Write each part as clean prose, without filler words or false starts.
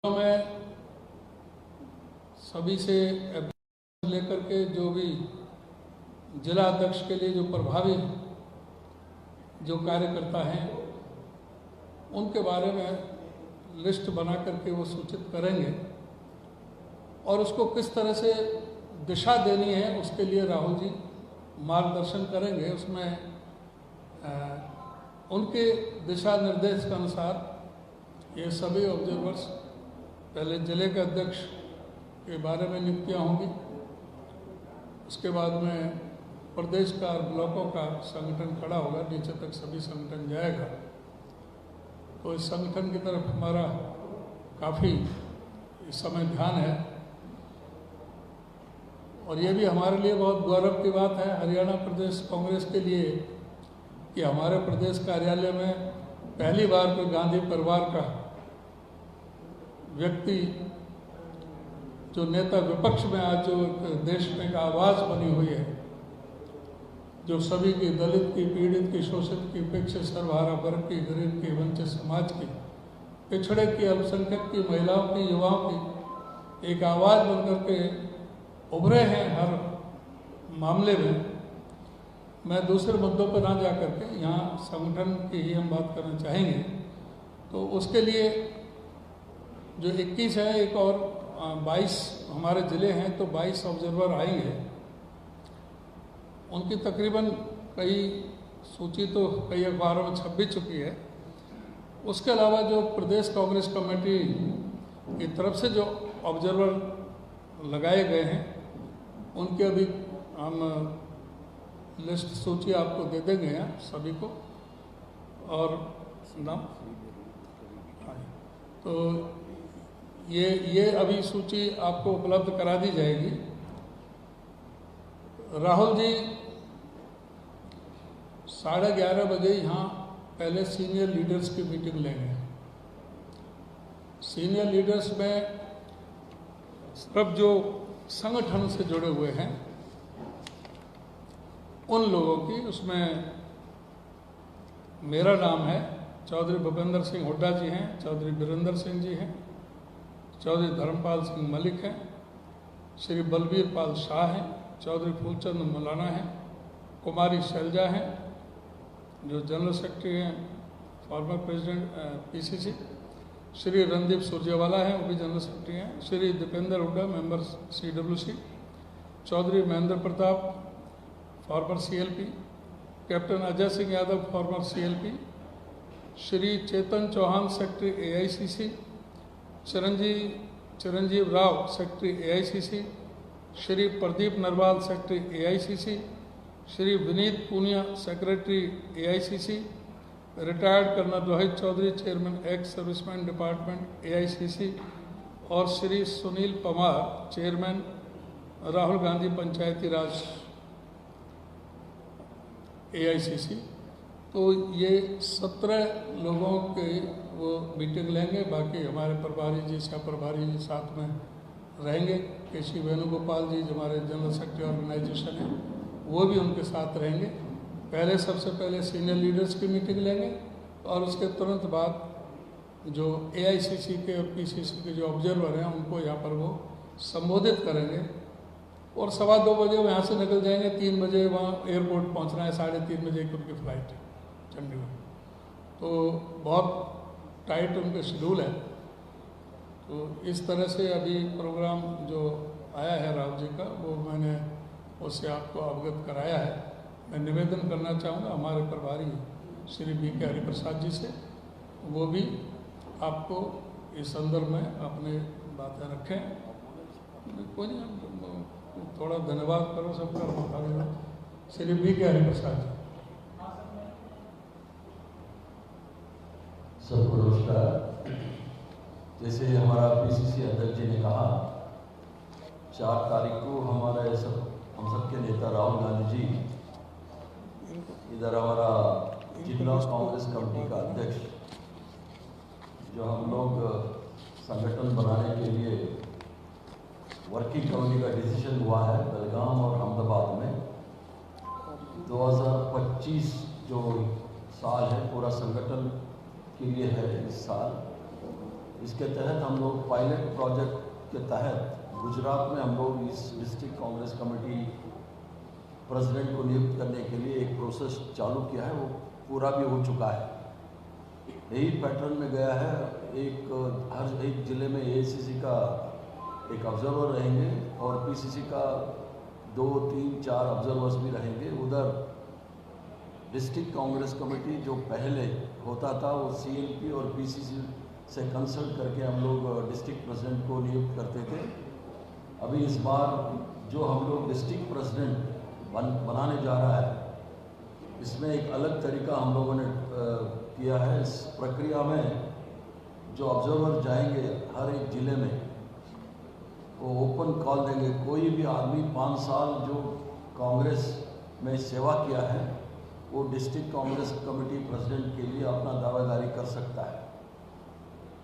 में सभी से लेकर के जो भी जिला अध्यक्ष के लिए जो प्रभावी जो कार्यकर्ता हैं उनके बारे में लिस्ट बना करके वो सूचित करेंगे और उसको किस तरह से दिशा देनी है उसके लिए राहुल जी मार्गदर्शन करेंगे। उसमें उनके दिशा निर्देश के अनुसार ये सभी ऑब्जर्वर्स पहले जिले के अध्यक्ष के बारे में नियुक्तियाँ होंगी, उसके बाद में प्रदेश का और ब्लॉकों का संगठन खड़ा होगा, नीचे तक सभी संगठन जाएगा। तो इस संगठन की तरफ हमारा काफ़ी इस समय ध्यान है और ये भी हमारे लिए बहुत गौरव की बात है हरियाणा प्रदेश कांग्रेस के लिए कि हमारे प्रदेश कार्यालय में पहली बार कोई गांधी परिवार का व्यक्ति जो नेता विपक्ष में आज जो देश में एक आवाज़ बनी हुई है, जो सभी की, दलित की, पीड़ित की, शोषित की, उपेक्षित सर्वहारा वर्ग की, गरीब की, वंचित समाज की, पिछड़े की, अल्पसंख्यक की, महिलाओं की, युवाओं की एक आवाज़ बनकर के उभरे हैं हर मामले में। मैं दूसरे मुद्दों पर ना जा करके यहाँ संगठन की ही हम बात करना चाहेंगे। तो उसके लिए जो 21 है, एक और 22 हमारे ज़िले हैं, तो 22 ऑब्जर्वर आएंगे। उनकी तकरीबन कई सूची तो कई अखबारों में छप भी चुकी है। उसके अलावा जो प्रदेश कांग्रेस कमेटी की तरफ से जो ऑब्जर्वर लगाए गए हैं उनके अभी हम लिस्ट सूची आपको दे देंगे यहाँ सभी को। और नाम तो ये अभी सूची आपको उपलब्ध करा दी जाएगी। राहुल जी 11:30 बजे यहाँ पहले सीनियर लीडर्स की मीटिंग लेंगे। सीनियर लीडर्स में सिर्फ जो संगठन से जुड़े हुए हैं उन लोगों की, उसमें मेरा नाम है, चौधरी भूपेंद्र सिंह हुड्डा जी हैं, चौधरी वीरेंद्र सिंह जी हैं, चौधरी धर्मपाल सिंह मलिक हैं, श्री बलबीर पाल शाह हैं, चौधरी फूलचंद मौलाना हैं, कुमारी शैलजा हैं जो जनरल सेक्रेटरी हैं, former president PCC, Shri Randeep Surjewala हैं, वो भी जनरल सेक्रेटरी हैं, Shri Deepender Hooda member CWC, Chaudhary Mahendra Pratap former CLP, captain Ajay Singh Yadav former CLP, Shri Chetan Chauhan secretary AICC, Chiranjeev Rao secretary AICC, Shri Pradeep Narwal secretary AICC, Shri Vineet Punia secretary AICC, retired colonel Rohit Chaudhary chairman ex serviceman department AICC और श्री सुनील पवार चेयरमैन राहुल गांधी पंचायती राज एआईसीसी। तो ये 17 लोगों के वो मीटिंग लेंगे। बाकी हमारे प्रभारी जी, सह प्रभारी जी साथ में रहेंगे। केसी वेणुगोपाल जी जो हमारे जनरल सेक्रेटरी ऑर्गेनाइजेशन है वो भी उनके साथ रहेंगे। पहले सबसे पहले सीनियर लीडर्स की मीटिंग लेंगे और उसके तुरंत बाद जो एआईसीसी के और पीसीसी के जो ऑब्जर्वर हैं उनको यहाँ पर वो संबोधित करेंगे और 2:15 बजे वो यहाँ से निकल जाएंगे। 3 बजे वहाँ एयरपोर्ट पहुँचना है, 3:30 बजे की उनकी फ़्लाइट है चंडीगढ़। तो बहुत टाइट उनका शेड्यूल है। तो इस तरह से अभी प्रोग्राम जो आया है राहुल जी का वो मैंने उससे आपको अवगत कराया है। मैं निवेदन करना चाहूँगा हमारे प्रभारी श्री बीके हरिप्रसाद जी से, वो भी आपको इस संदर्भ में अपने बातें रखें। कोई नहीं, थोड़ा धन्यवाद करो सबका मौका। श्री बीके हरिप्रसाद जी। सबको नमस्कार। जैसे हमारा पीसीसी अध्यक्ष जी ने कहा, 4 तारीख को हमारे हम सबके नेता राहुल गांधी जी, इधर हमारा जिला कांग्रेस कमेटी का अध्यक्ष, जो हम लोग संगठन बनाने के लिए वर्किंग कमेटी का डिसीजन हुआ है बेलगाम और अहमदाबाद में, 2025 जो साल है पूरा संगठन के लिए है इस साल। इसके तहत हम लोग पायलट प्रोजेक्ट के तहत गुजरात में हम लोग इस डिस्ट्रिक्ट कांग्रेस कमेटी प्रेसिडेंट को नियुक्त करने के लिए एक प्रोसेस चालू किया है, वो पूरा भी हो चुका है। यही पैटर्न में गया है। हर एक ज़िले में एआईसीसी का एक ऑब्जर्वर रहेंगे और पीसीसी का 2, 3, 4 ऑब्जर्वर्स भी रहेंगे। उधर डिस्ट्रिक्ट कांग्रेस कमेटी जो पहले होता था वो सीएलपी और पीसीसी से कंसल्ट करके हम लोग डिस्ट्रिक्ट प्रेसिडेंट को नियुक्त करते थे। अभी इस बार जो हम लोग डिस्ट्रिक्ट प्रेसिडेंट बनाने जा रहा है, इसमें एक अलग तरीका हम लोगों ने किया है। इस प्रक्रिया में जो ऑब्जर्वर जाएंगे हर एक ज़िले में, वो ओपन कॉल देंगे। कोई भी आदमी 5 साल जो कांग्रेस में सेवा किया है वो डिस्ट्रिक्ट कांग्रेस कमेटी प्रेसिडेंट के लिए अपना दावेदारी कर सकता है,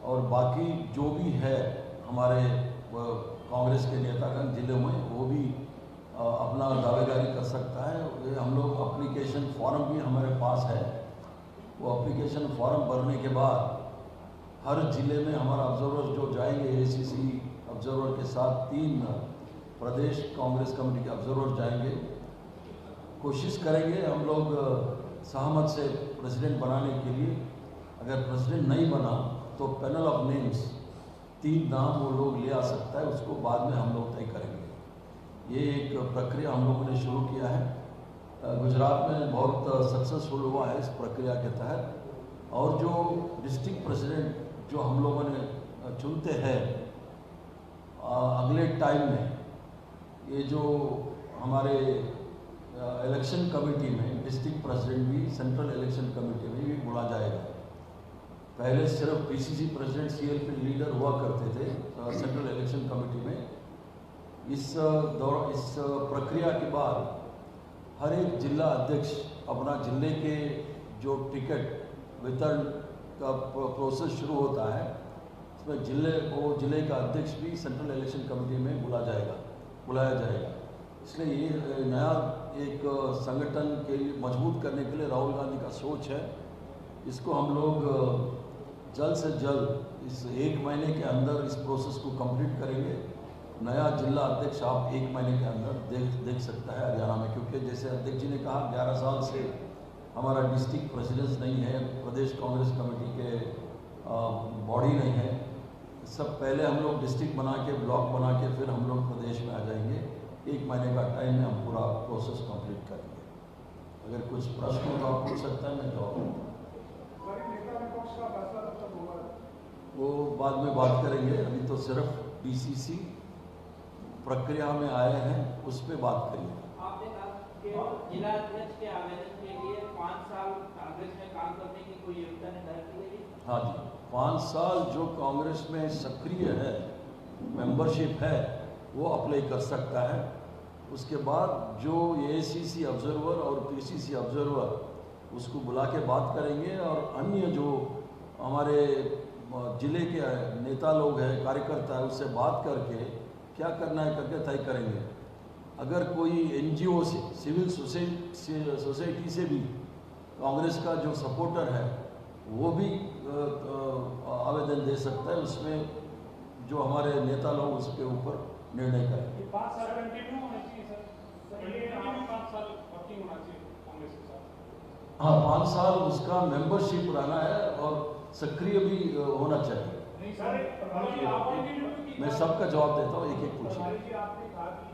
और बाकी जो भी है हमारे कांग्रेस के नेतागण जिले में, वो भी अपना दावेदारी कर सकता है। ये हम लोग एप्लीकेशन फॉर्म भी हमारे पास है। वो एप्लीकेशन फॉर्म भरने के बाद हर ज़िले में हमारा ऑब्जर्वर जो जाएंगे, एआईसीसी ऑब्जर्वर के साथ 3 प्रदेश कांग्रेस कमेटी के ऑब्जर्वर जाएंगे। कोशिश करेंगे हम लोग सहमत से प्रेसिडेंट बनाने के लिए। अगर प्रेसिडेंट नहीं बना तो पैनल ऑफ नेम्स 3 नाम वो लोग ले आ सकता है, उसको बाद में हम लोग तय करेंगे। ये एक प्रक्रिया हम लोगों ने शुरू किया है। गुजरात में बहुत सक्सेसफुल हुआ है इस प्रक्रिया के तहत। और जो डिस्ट्रिक्ट प्रेसिडेंट जो हम लोगों ने चुनते हैं अगले टाइम में, ये जो हमारे इलेक्शन कमेटी में डिस्ट्रिक्ट प्रेसिडेंट भी सेंट्रल इलेक्शन कमेटी में भी बुला जाएगा। पहले सिर्फ पीसीसी प्रेसिडेंट सीएलपी लीडर हुआ करते थे सेंट्रल इलेक्शन कमेटी में। इस प्रक्रिया के बाद हर एक जिला अध्यक्ष अपना जिले के जो टिकट वितरण का प्रोसेस शुरू होता है, उसमें जिले का अध्यक्ष भी सेंट्रल इलेक्शन कमेटी में बुलाया जाएगा। इसलिए ये नया एक संगठन के लिए मजबूत करने के लिए राहुल गांधी का सोच है। इसको हम लोग जल्द से जल्द इस 1 महीने के अंदर इस प्रोसेस को कंप्लीट करेंगे। नया जिला अध्यक्ष आप 1 महीने के अंदर देख सकता है हरियाणा में, क्योंकि जैसे अध्यक्ष जी ने कहा 11 साल से हमारा डिस्ट्रिक्ट प्रेसिडेंस नहीं है, प्रदेश कांग्रेस कमेटी के बॉडी नहीं है। सब पहले हम लोग डिस्ट्रिक्ट बना के, ब्लॉक बना के, फिर हम लोग प्रदेश में आ जाएंगे। 1 महीने का टाइम में हम पूरा प्रोसेस कंप्लीट करेंगे। अगर कुछ प्रश्न हो तो आप पूछ सकते हैं, मैं जवाब वो बाद में बात करेंगे। अभी तो सिर्फ पीसीसी प्रक्रिया में आए हैं, उस पर बात करिए। आपने कहा कि जिला अध्यक्ष के आवेदन के लिए 5 साल कांग्रेस में काम करने की कोई योग्यता निर्धारित की गई? हाँ जी, 5 साल जो कांग्रेस में सक्रिय है, मेंबरशिप है, वो अप्लाई कर सकता है। उसके बाद जो एआईसीसी ऑब्जर्वर और पीसीसी ऑब्जर्वर उसको बुला के बात करेंगे, और अन्य जो हमारे जिले के नेता लोग हैं, कार्यकर्ता है, उससे बात करके क्या करना है करके तय करेंगे। अगर कोई एनजीओ से, सिविल सोसाइटी से भी कांग्रेस का जो सपोर्टर है वो भी आवेदन दे सकता है। उसमें जो हमारे नेता लोग उसके ऊपर निर्णय करेंगे। 5 साल कंटिन्यू होना चाहिए सर, ये 5 साल वर्किंग होना चाहिए कांग्रेस के साथ। हाँ, 5 साल उसका मेंबरशिप रहना है और सक्रिय भी होना चाहिए। नहीं सर, मैं सबका जवाब देता हूँ, एक एक पूछिए। आपने कहा कि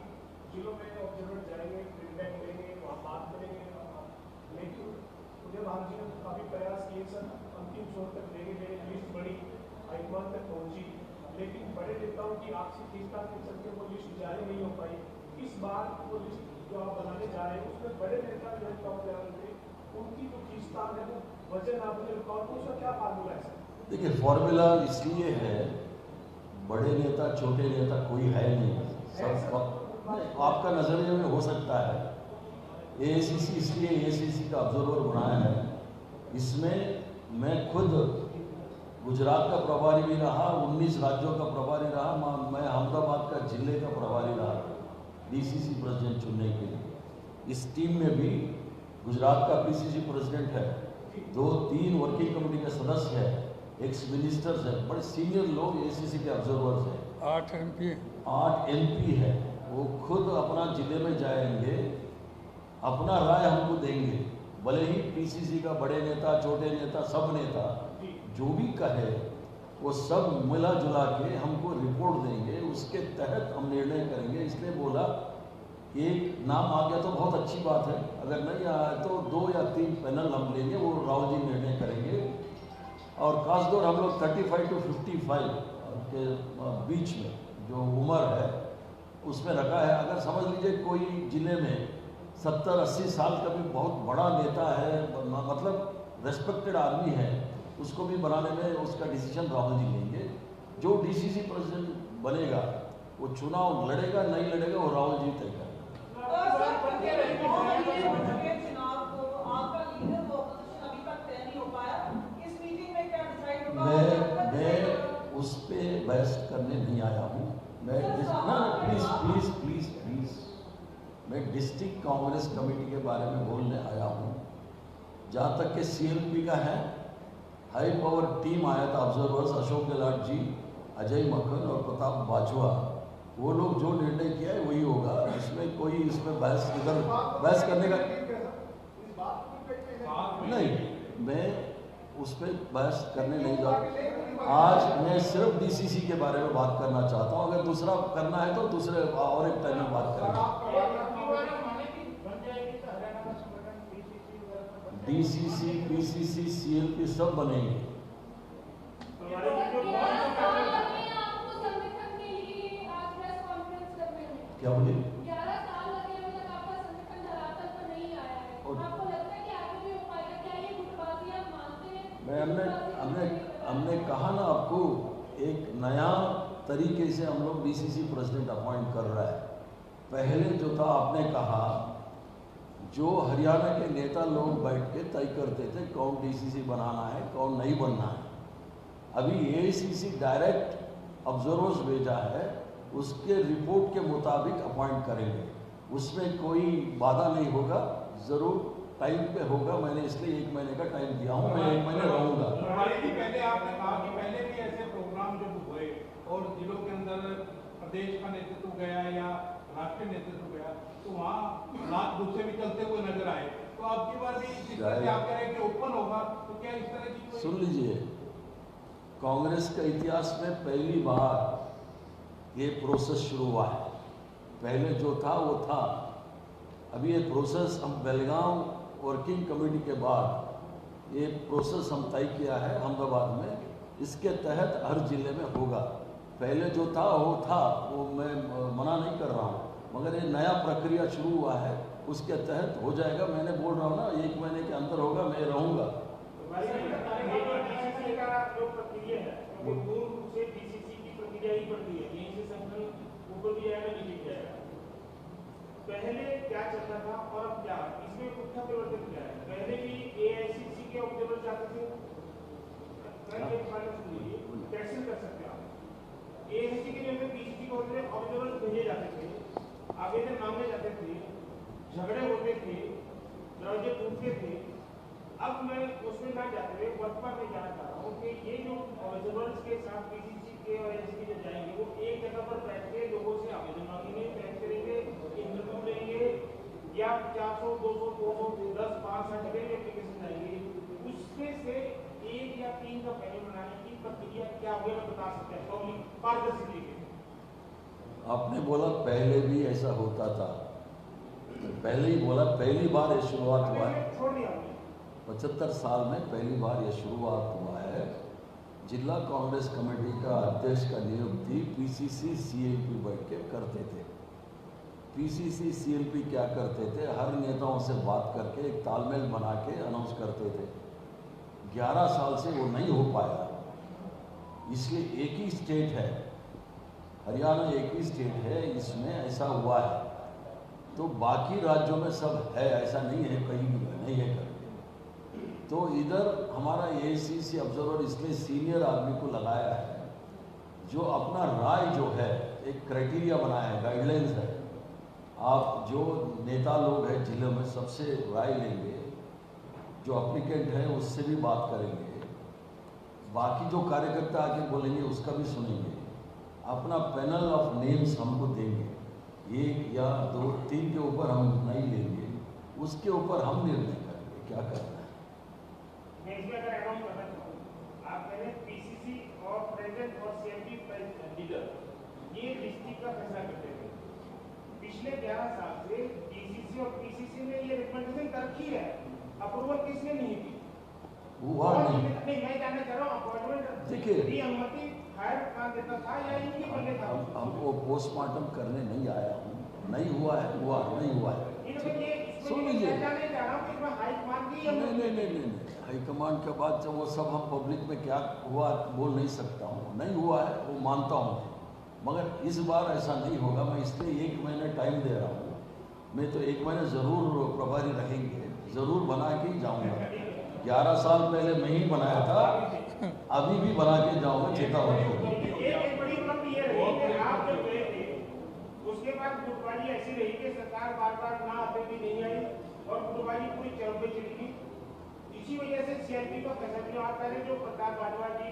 जिलों में ऑब्जर्वर जाएंगे, फीडबैक लेंगे, वहाँ बात करेंगे, लेकिन उदय भान जी ने काफ़ी प्रयास किए सर, अंतिम छोर तक लेंगे, लिस्ट बड़ी हाईकमान तक पहुँची, लेकिन बड़े नेताओं की आपसी खींचतान के चलते वो लिस्ट जारी नहीं हो पाई। इस बार वो लिस्ट जो आप बनाने जा रहे हैं उसमें बड़े नेता जो थे उनकी जो खींचतान है वो वजह ना बने, रुकावट, उसका क्या फार्मूला है सर? देखिए, फॉर्मूला इसलिए है, बड़े नेता छोटे नेता कोई है नहीं, सब आपका नजरिए में हो सकता है। एआईसीसी इसलिए एआईसीसी का ऑब्जर्वर बनाया है। इसमें मैं खुद गुजरात का प्रभारी भी रहा, 19 राज्यों का प्रभारी रहा, मैं अहमदाबाद का जिले का प्रभारी रहा डीसीसी प्रेसिडेंट चुनने के लिए। इस टीम में भी गुजरात का पीसीसी प्रेसिडेंट है, 2-3 वर्किंग कमेटी के सदस्य हैं, एक्स मिनिस्टर्स हैं, बड़े सीनियर लोग एसीसी के ऑब्जर्वर्स हैं, 8 MP 8 MP है, वो खुद अपना जिले में जाएंगे, अपना राय हमको देंगे। भले ही पीसीसी का बड़े नेता, छोटे नेता, सब नेता जो भी कहे वो सब मिला जुला के हमको रिपोर्ट देंगे, उसके तहत हम निर्णय करेंगे। इसलिए बोला एक नाम आ गया तो बहुत अच्छी बात है, अगर नहीं आया तो 2 या 3 पैनल हम लेंगे, वो राहुल जी निर्णय करेंगे। और खासतौर हम लोग 35 to 55 के बीच में जो उम्र है उसमें रखा है। अगर समझ लीजिए कोई जिले में 70-80 साल का भी बहुत बड़ा नेता है, मतलब रेस्पेक्टेड आदमी है, उसको भी बनाने में उसका डिसीजन राहुल जी लेंगे। जो डीसीसी प्रेसिडेंट बनेगा वो चुनाव लड़ेगा नहीं लड़ेगा वो राहुल जी तय करेगा। मैं उस पर बहस करने नहीं आया हूँ। मैं प्लीज मैं डिस्ट्रिक्ट कांग्रेस कमेटी के बारे में बोलने आया हूँ। जहाँ तक के CLP का है, हाई पावर टीम आया था ऑब्जर्वर्स, अशोक गहलोत जी, अजय मक्खन और प्रताप बाजवा, वो लोग जो निर्णय किया है वही होगा। इसमें कोई इसमें बहस करने का नहीं, मैं उस पर बहस करने नहीं जाता। आज मैं सिर्फ डीसीसी के बारे में बात करना चाहता हूँ, अगर दूसरा करना है तो दूसरे और एक टाइम में बात करेंगे। डीसीसी, पीसीसी, CLP सब बनेंगे। क्या बोले? 11 साल लगे अभी तक आपका संगठन धरातल पर नहीं आया है। आपको लगता है कि आगे भी हो पाएगा? क्या ये गुटबाजी आप मानते हैं? हमने कहा ना आपको, एक नया तरीके से हम लोग डीसीसी प्रेसिडेंट अपॉइंट कर रहा है। पहले जो था आपने कहा जो हरियाणा के नेता लोग बैठ के तय करते थे कौन डीसीसी बनाना है कौन नहीं बनना है। अभी AICC डायरेक्ट ऑब्जर्वर्स भेजा है, उसके रिपोर्ट के मुताबिक अपॉइंट करेंगे, उसमें कोई बाधा नहीं होगा, जरूर टाइम पे होगा। मैंने इसलिए 1 महीने का टाइम दिया हूँ, मैं 1 महीने रहूँगा। पहले आपने कहा कि पहले भी ऐसे प्रोग्राम जब हुए और जिलों के अंदर प्रदेश का नेतृत्व गया या राष्ट्रीय नेतृत्व गया तो वहाँ हालात दूसरे भी चलते हुए नजर आए, तो अब की बार भी जिस तरह से आप कह रहे हैं कि ओपन होगा, तो क्या इस तरह की सुन लीजिए, कांग्रेस के इतिहास में पहली बार ये प्रोसेस शुरू हुआ है। पहले जो था वो था, अभी ये प्रोसेस हम बेलगांव वर्किंग कमेटी के बाद ये प्रोसेस हम तय किया है अहमदाबाद में, इसके तहत हर जिले में होगा। पहले जो था वो मैं मना नहीं कर रहा हूँ, मगर ये नया प्रक्रिया शुरू हुआ है, उसके तहत हो जाएगा। मैंने बोल रहा हूँ ना 1 महीने के अंदर होगा, मैं रहूँगा। पहले क्या चल रहा था और अब क्या, इसमें मुख्य परिवर्तन क्या है? पहले भी AICC के ऑब्जर्वर जाते थे, कैसे कर सकते हैं आप? AICC के लिए PCC के ऑब्जर्वर भेजे जाते थे, आवेदन मांगे जाते थे, झगड़े होते थे, दरवाजे टूटते थे। अब मैं उसमें ना जाते हुए वर्तमान में जाना चाह रहा हूँ कि ये जो ऑब्जर्वर्स के साथ PCC के और AICC जो जाएंगे वो एक जगह पर बैठ के लोगों से आवेदन मांगेंगे, बैठ करेंगे, इंटरव्यू लेंगे, या 400, 200, 200, 10, 5 एप्लीकेशन जाएंगे, उसमें से 1 या 3 का पैनल बनाने की प्रक्रिया क्या होगी मैं बता सकते हैं पब्लिक पारदर्शी के? आपने बोला पहले भी ऐसा होता था, पहले ही बोला, पहली बार ये शुरुआत हुआ है। 75 साल में पहली बार ये शुरुआत हुआ है। जिला कांग्रेस कमेटी का अध्यक्ष का नियुक्ति PCC CLP बैठ के करते थे। PCC CLP क्या करते थे, हर नेताओं से बात करके एक तालमेल बना के अनाउंस करते थे। 11 साल से वो नहीं हो पाया, इसलिए एक ही स्टेट है हरियाणा, एक ही स्टेट है, इसमें ऐसा हुआ है। तो बाकी राज्यों में सब है, ऐसा नहीं है कहीं भी नहीं है करके। तो इधर हमारा AICC ऑब्जर्वर इसलिए सीनियर आदमी को लगाया है जो अपना राय जो है एक क्राइटेरिया बनाया है, गाइडलाइंस है। आप जो नेता लोग हैं जिले में सबसे राय लेंगे, जो एप्लीकेंट है उससे भी बात करेंगे, बाकी जो कार्यकर्ता आके बोलेंगे उसका भी सुनेंगे। अपना पैनल ऑफ नेम्स हमको देंगे, 1 या 2 3 के ऊपर हम नहीं लेंगे, उसके ऊपर हम निर्णय करेंगे क्या करना है। मैं इसमें अगर ऐड ऑन करना चाहूँ, आप पहले पीसीसी और प्रेसिडेंट और सीएमपी लीडर ये डिस्ट्रिक्ट का फैसला करते थे। पिछले 11 साल से डीसीसी और पीसीसी ने ये रिकमेंडेशन कर रखी है, अप्रूवल किसने नहीं की? हुआ नहीं। मैं जानना चाह रहा हूँ अपॉइंटमेंट देखिए, अनुमति हायर कहाँ देता था या इनकी पहले था? हमको पोस्टमार्टम करने नहीं आया हूँ, नहीं हुआ है, हुआ नहीं हुआ है। सुन लीजिए, नहीं, हाईकमांड के बाद जब वो सब हम पब्लिक में क्या हुआ बोल नहीं सकता हूँ, नहीं हुआ है वो मानता हूँ, मगर इस बार ऐसा नहीं होगा। मैं इसलिए 1 महीने टाइम दे रहा हूँ। मैं तो 1 महीने ज़रूर प्रभारी रहेंगे, ज़रूर बना के ही जाऊँगा। 11 साल पहले मैं ही बनाया था, अभी भी बना के जाऊँगा, चिंता मत करो। एक बड़ी उपलब्धि ये रही कि आप जब गए थे उसके बाद गुटबाजी ऐसी रही कि सरकार बार-बार ना आते भी नहीं आई और गुटबाजी पूरी चरम पे चली गई। इसी वजह से सीएलपी का फैसला आप कह रहे जो प्रकाश बाजवा जी,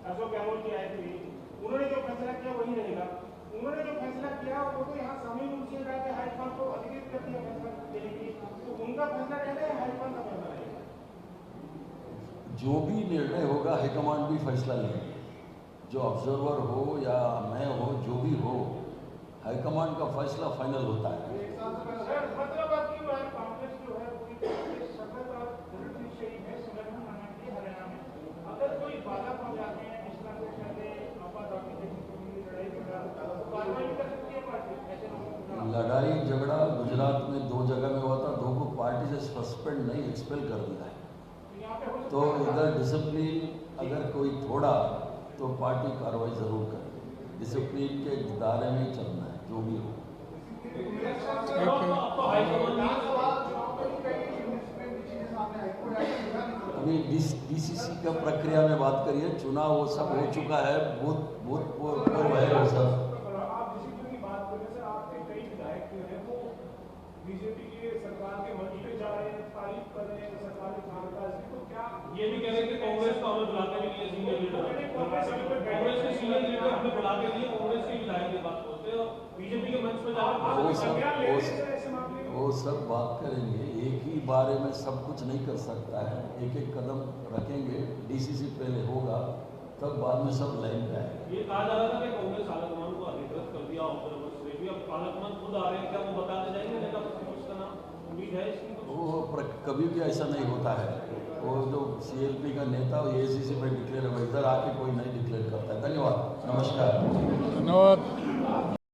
अशोक गहलोत जी आए थे, उन्होंने जो फैसला किया वही रहेगा। उन्होंने जो फैसला किया वो तो यहाँ समय उनसे जाके हाईकमान को अधिकृत कर दिया फैसला देने के लिए, तो उनका फैसला रहेगा या हाईकमान का फैसला रहेगा? जो भी निर्णय होगा हाईकमांड भी फैसला लेंगे, जो ऑब्जर्वर हो या मैं हो, जो भी हो, हाईकमांड का फैसला फाइनल होता है। मतलब आपकी कांग्रेस जो है पूरी सफल और दृढ़ निश्चयी है संगठन बनाने के हरियाणा में, अगर कोई बाधा पहुंचाते हैं इस तरह से कहते लड़ाई झगड़ा तो कार्रवाई कर सकती है पार्टी ऐसे लोगों? लड़ाई झगड़ा गुजरात में 2 जगह में हुआ था, 2 को पार्टी से सस्पेंड नहीं एक्सपेल कर दिया है। तो इधर डिसिप्लिन अगर कोई थोड़ा तो पार्टी कार्रवाई जरूर करे। डिसिप्लिन के दायरे में ही चलना है जो भी हो। अभी डीसीसी का प्रक्रिया में बात करिए, चुनाव वो सब हो चुका है, बहुत पूर्व है वो सब। आप डिसिप्लिन की बात करें सर, आपके कई विधायक जो है वो बीजेपी की सरकार के मंच पे जा रहे हैं, तारीफ कर रहे हैं सरकार के कामकाज की, तो क्या ये भी कह रहे हैं कि कांग्रेस का हमें बुलाते भी नहीं, सीनियर लीडर कांग्रेस के सीनियर लीडर हमें बुलाते नहीं, कांग्रेस के विधायक की बात बोलते हैं और बीजेपी के मंच पर जाकर वो सब बात करेंगे। एक ही बारे में सब कुछ नहीं कर सकता है, एक एक कदम रखेंगे। डीसीसी पहले होगा तब बाद में सब लाइन पे आएगा। ये कहा जा रहा था कि कांग्रेस आलकमान को अधिकृत कर दिया ऑब्जर्वर्स ने भी, अब आलकमान खुद आ रहे हैं, क्या वो बताने जाएंगे नेता प्रतिपक्ष का नाम? उम्मीद है इसकी? वो कभी भी ऐसा नहीं होता है। वो जो सीएलपी का नेता एआईसीसी में डिक्लेयर है, इधर आके कोई नहीं डिक्लेयर करता है। धन्यवाद, नमस्कार। धन्यवाद।